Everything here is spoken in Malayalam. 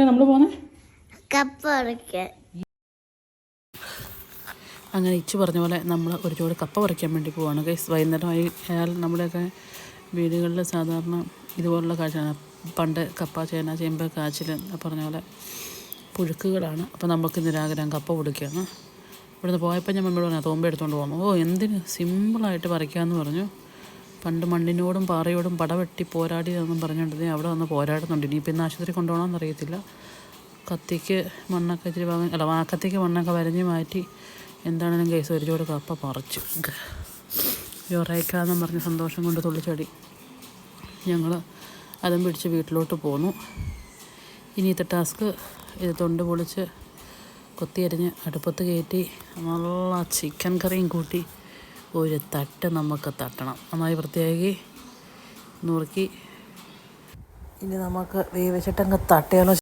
നമ്മൾ പോന്നെ കപ്പ പറിക്കാൻ. അങ്ങനെ ഇച്ചു പറഞ്ഞ പോലെ നമ്മൾ ഒരു ചൂട് കപ്പ പറിക്കാൻ വേണ്ടി പോവാണ് ഗൈസ്. വൈകുന്നേരമായി അയാൾ നമ്മുടെയൊക്കെ വീടുകളിൽ സാധാരണ ഇതുപോലുള്ള കാഴ്ചയാണ്. പണ്ട് കപ്പ, ചേന, ചേമ്പ്, കാച്ചിൽ പറഞ്ഞ പോലെ പുഴുക്കുകളാണ്. അപ്പോൾ നമുക്ക് നിരാഗ്രഹം കപ്പ പൊടിക്കുകയാണ്. ഇവിടുന്ന് പോയപ്പോൾ ഞാൻ മമ്മിയോട് പറഞ്ഞു തോമ്പ എടുത്തുകൊണ്ട് പോകുന്നു. എന്തിന് സിമ്പിളായിട്ട് പറിക്കാമെന്ന് പറഞ്ഞു. പണ്ട് മണ്ണിനോടും പാറയോടും പടവെട്ടി പോരാടിയതെന്നും പറഞ്ഞുകൊണ്ടിരുന്നേ അവിടെ വന്ന് പോരാടുന്നുണ്ട്. ഇനിയിപ്പോൾ ഇന്ന് ആശുപത്രി കൊണ്ടുപോകണമെന്ന് അറിയത്തില്ല. കത്തിക്ക് മണ്ണൊക്കെ ഇച്ചിരി കത്തിക്ക് മണ്ണൊക്കെ വരഞ്ഞ് മാറ്റി എന്താണെങ്കിലും കേസ് ഒരു ചൂട് കപ്പ പറിച്ചു. യൊറേക്കാന്നും പറഞ്ഞ് സന്തോഷം കൊണ്ട് തുള്ളിച്ചടി ഞങ്ങൾ അതും പിടിച്ച് വീട്ടിലോട്ട് പോന്നു. ഇനിയത്തെ ടാസ്ക് ഇത് തൊണ്ട് പൊളിച്ച് കൊത്തിയരിഞ്ഞ് അടുപ്പത്ത് കയറ്റി നല്ല ചിക്കൻ കറിയും കൂട്ടി ഒരു തട്ട് നമുക്ക് തട്ടണം. നന്നായി വൃത്തിയാക്കി നുറുക്കി ഇനി നമുക്ക് വേവിച്ചിട്ടങ്ങ് തട്ടിയാലോ.